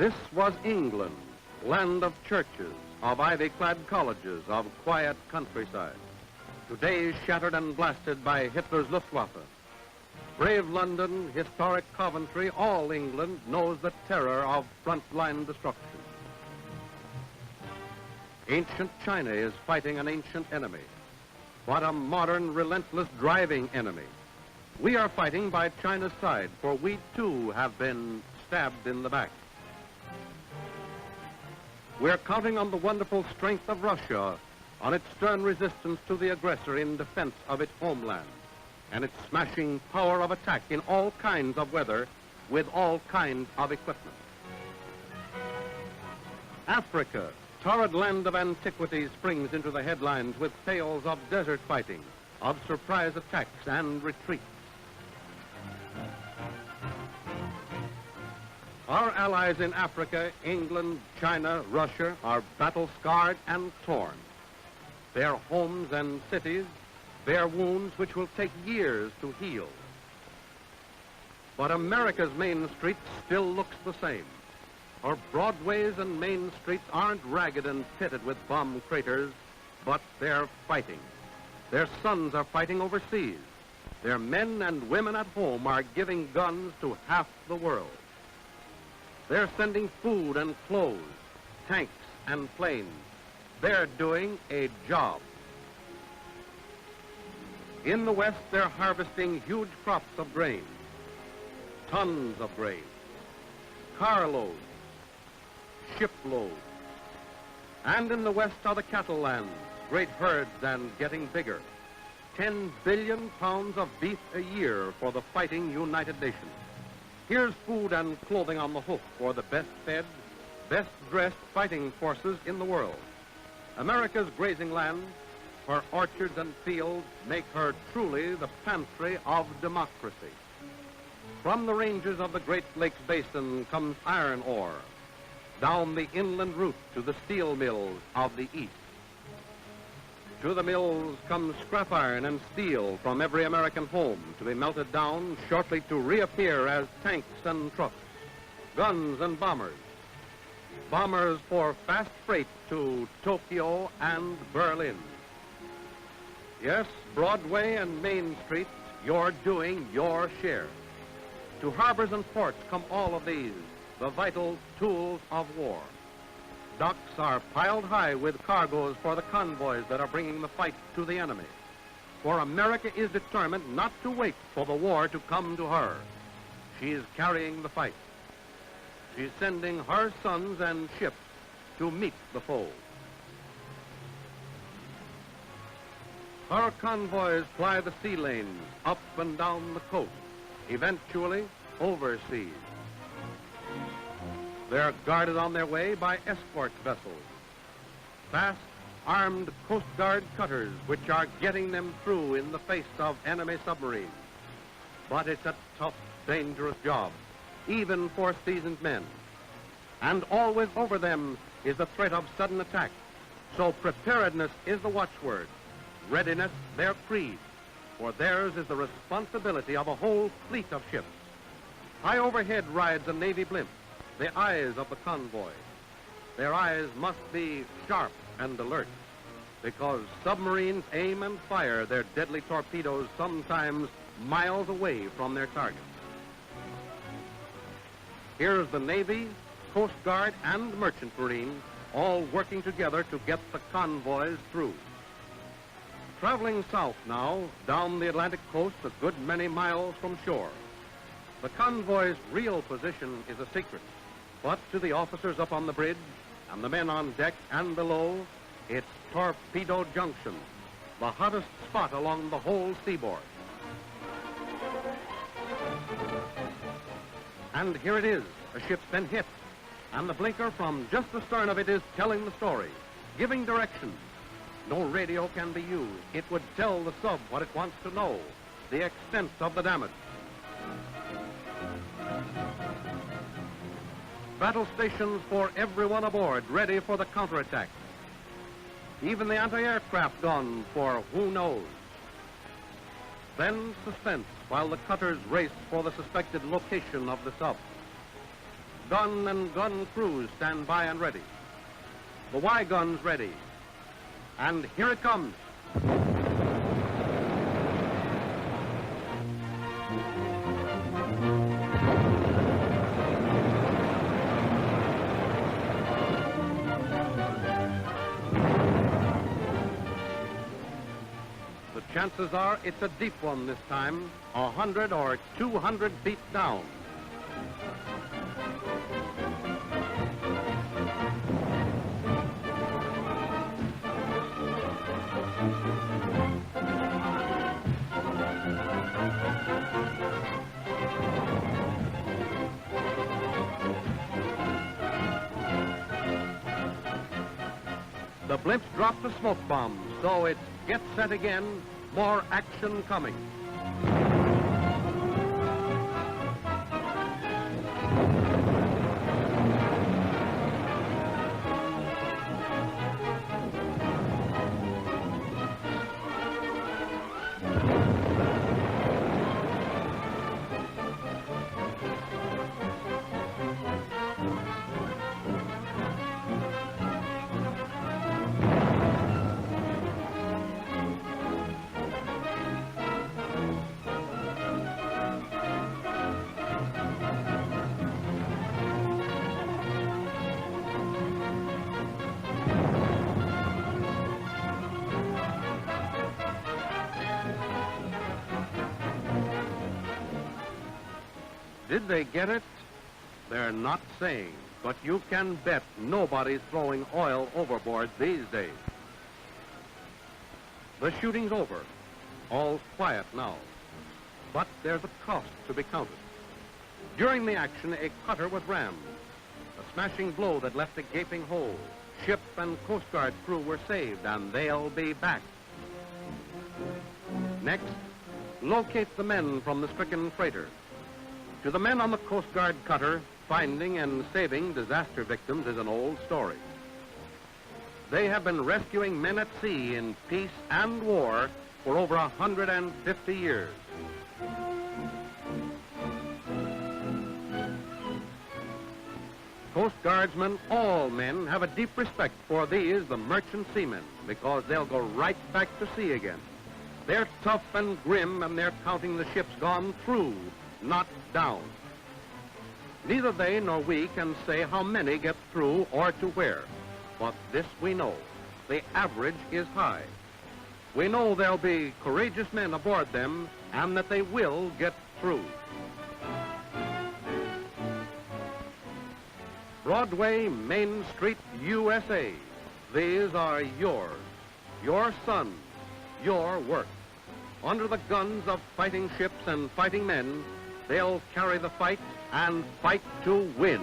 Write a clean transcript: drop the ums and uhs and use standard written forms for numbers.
This was England, land of churches, of ivy-clad colleges, of quiet countryside. Today shattered and blasted by Hitler's Luftwaffe. Brave London, historic Coventry, all England knows the terror of front-line destruction. Ancient China is fighting an ancient enemy, but a modern, relentless, driving enemy. We are fighting by China's side, for we too have been stabbed in the back. We're counting on the wonderful strength of Russia, on its stern resistance to the aggressor in defense of its homeland, and its smashing power of attack in all kinds of weather with all kinds of equipment. Africa, torrid land of antiquity, springs into the headlines with tales of desert fighting, of surprise attacks and retreats. Our allies in Africa, England, China, Russia, are battle-scarred and torn. Their homes and cities bear wounds which will take years to heal. But America's main street still looks the same. Our Broadways and main streets aren't ragged and pitted with bomb craters, but they're fighting. Their sons are fighting overseas. Their men and women at home are giving guns to half the world. They're sending food and clothes, tanks and planes. They're doing a job. In the West, they're harvesting huge crops of grain, tons of grain, carloads, shiploads. And in the West are the cattle lands, great herds and getting bigger. 10 billion pounds of beef a year for the fighting United Nations. Here's food and clothing on the hoof for the best-fed, best-dressed fighting forces in the world. America's grazing land, her orchards and fields make her truly the pantry of democracy. From the ranges of the Great Lakes Basin comes iron ore, down the inland route to the steel mills of the East. To the mills comes scrap iron and steel from every American home to be melted down shortly to reappear as tanks and trucks, guns and bombers. Bombers for fast freight to Tokyo and Berlin. Yes, Broadway and Main Street, you're doing your share. To harbors and ports come all of these, the vital tools of war. Docks are piled high with cargoes for the convoys that are bringing the fight to the enemy. For America is determined not to wait for the war to come to her. She is carrying the fight. She's sending her sons and ships to meet the foe. Her convoys ply the sea lanes up and down the coast, eventually overseas. They're guarded on their way by escort vessels, fast, armed Coast Guard cutters which are getting them through in the face of enemy submarines. But it's a tough, dangerous job, even for seasoned men. And always over them is the threat of sudden attack. So preparedness is the watchword, readiness their creed, for theirs is the responsibility of a whole fleet of ships. High overhead rides a Navy blimp, the eyes of the convoy. Their eyes must be sharp and alert, because submarines aim and fire their deadly torpedoes sometimes miles away from their targets. Here's the Navy, Coast Guard, and Merchant Marine all working together to get the convoys through. Traveling south now, down the Atlantic coast a good many miles from shore. The convoy's real position is a secret. But to the officers up on the bridge and the men on deck and below, it's Torpedo Junction, the hottest spot along the whole seaboard. And here it is, a ship's been hit, and the blinker from just the stern of it is telling the story, giving directions. No radio can be used. It would tell the sub what it wants to know, the extent of the damage. Battle stations for everyone aboard, ready for the counterattack. Even the anti-aircraft gone for who knows. Then suspense while the cutters race for the suspected location of the sub. Gun and gun crews stand by and ready. The Y gun's ready. And here it comes. The chances are it's a deep one this time, 100 or 200 feet down. The blimps dropped the smoke bomb, so it's get set again, more action coming. Did they get it? They're not saying, but you can bet nobody's throwing oil overboard these days. The shooting's over. All quiet now. But there's a cost to be counted. During the action, a cutter was rammed. A smashing blow that left a gaping hole. Ship and Coast Guard crew were saved, and they'll be back. Next, locate the men from the stricken freighter. To the men on the Coast Guard cutter, finding and saving disaster victims is an old story. They have been rescuing men at sea in peace and war for over 150 years. Coast Guardsmen, all men, have a deep respect for these, the merchant seamen, because they'll go right back to sea again. They're tough and grim, and they're counting the ships gone through, not down. Neither they nor we can say how many get through or to where. But this we know, the average is high. We know there'll be courageous men aboard them and that they will get through. Broadway, Main Street, USA. These are yours, your sons, your work. Under the guns of fighting ships and fighting men, they'll carry the fight and fight to win.